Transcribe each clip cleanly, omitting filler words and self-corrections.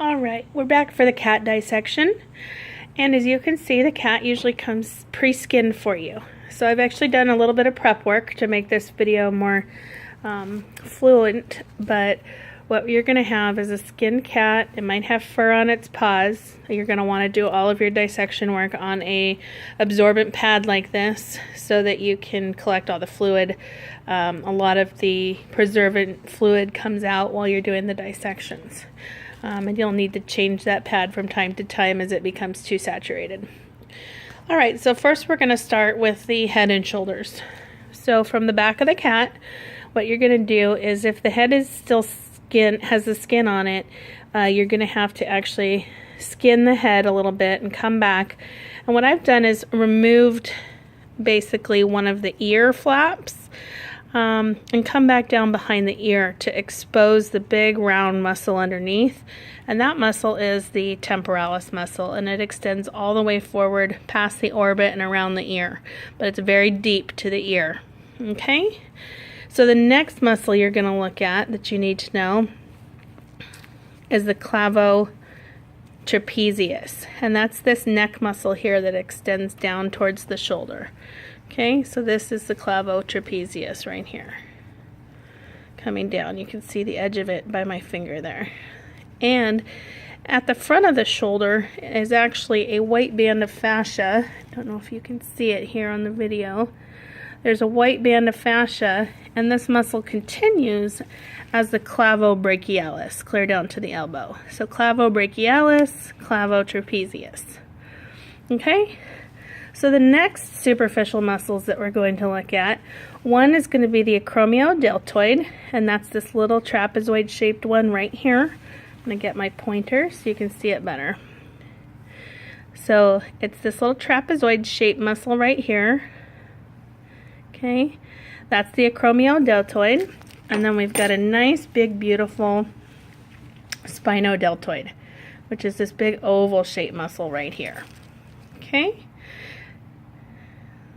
Alright, we're back for the cat dissection, and as you can see, the cat usually comes pre-skinned for you. So I've actually done a little bit of prep work to make this video more fluent, but what you're going to have is a skinned cat. It might have fur on its paws. You're going to want to do all of your dissection work on a absorbent pad like this so that you can collect all the fluid. A lot of the preservant fluid comes out while you're doing the dissections. And you'll need to change that pad from time to time as it becomes too saturated. Alright, so first we're going to start with the head and shoulders. So from the back of the cat, what you're going to do is, if the head is still has the skin on it, you're going to have to actually skin the head a little bit and come back. And what I've done is removed basically one of the ear flaps and come back down behind the ear to expose the big round muscle underneath. And that muscle is the temporalis muscle, and it extends all the way forward past the orbit and around the ear, but it's very deep to the ear. Okay? So the next muscle you're going to look at that you need to know is the clavotrapezius, and that's this neck muscle here that extends down towards the shoulder. Okay, so this is the clavotrapezius right here, coming down. You can see the edge of it by my finger there. And at the front of the shoulder is actually a white band of fascia. I don't know if you can see it here on the video. There's a white band of fascia, and this muscle continues as the clavobrachialis, clear down to the elbow. So clavobrachialis, clavotrapezius. Okay? So the next superficial muscles that we're going to look at, one is going to be the acromiodeltoid, and that's this little trapezoid shaped one right here. I'm going to get my pointer so you can see it better. So it's this little trapezoid shaped muscle right here. Okay, that's the acromiodeltoid, and then we've got a nice big beautiful spinodeltoid, which is this big oval shaped muscle right here. Okay,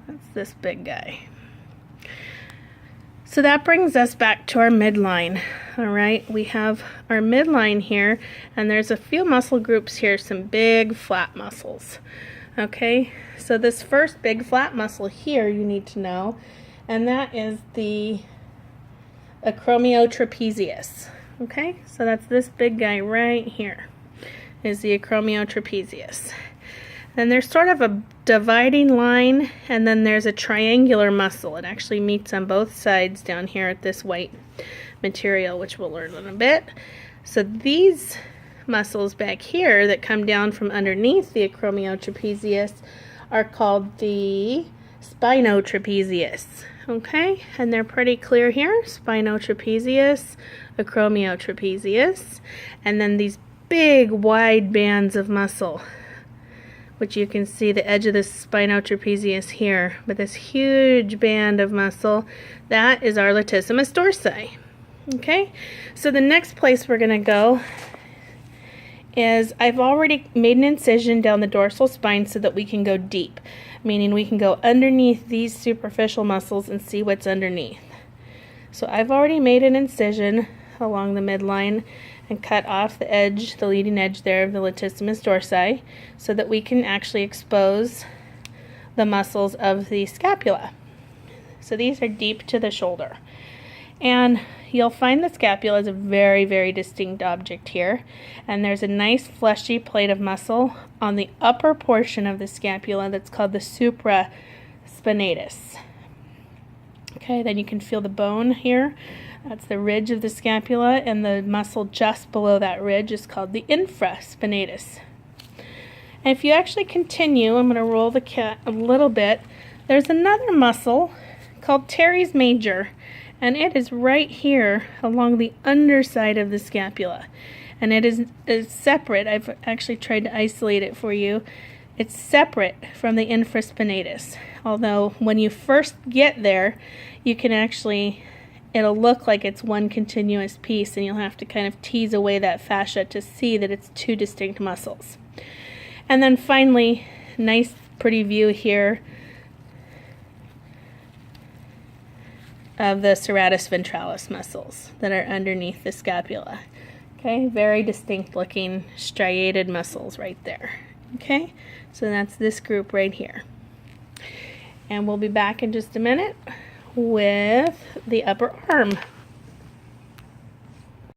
that's this big guy. So that brings us back to our midline. Alright, we have our midline here, and there's a few muscle groups here, some big flat muscles. Okay, so this first big flat muscle here you need to know, and that is the acromiotrapezius. Okay, so that's this big guy right here, is the acromiotrapezius. Then there's sort of a dividing line, and then there's a triangular muscle. It actually meets on both sides down here at this white material, which we'll learn in a bit. So these muscles back here that come down from underneath the acromiotrapezius are called the spinotrapezius. Okay, and they're pretty clear here: spinotrapezius, acromiotrapezius, and then these big wide bands of muscle, which you can see the edge of this spinotrapezius here, but this huge band of muscle, that is our latissimus dorsi. Okay, so the next place we're going to go is, I've already made an incision down the dorsal spine so that we can go deep, meaning we can go underneath these superficial muscles and see what's underneath. So I've already made an incision along the midline and cut off the edge, the leading edge there of the latissimus dorsi, so that we can actually expose the muscles of the scapula. So these are deep to the shoulder. And you'll find the scapula is a very, very distinct object here. And there's a nice fleshy plate of muscle on the upper portion of the scapula that's called the supraspinatus. Okay, then you can feel the bone here. That's the ridge of the scapula, and the muscle just below that ridge is called the infraspinatus. And if you actually continue, I'm going to roll the cat a little bit, there's another muscle called teres major, and it is right here along the underside of the scapula. And it is separate. I've actually tried to isolate it for you. It's separate from the infraspinatus, although when you first get there, you can actually, it'll look like it's one continuous piece, and you'll have to kind of tease away that fascia to see that it's two distinct muscles. And then finally, nice pretty view here of the serratus ventralis muscles that are underneath the scapula. Okay, very distinct looking striated muscles right there. Okay, so that's this group right here. And we'll be back in just a minute with the upper arm.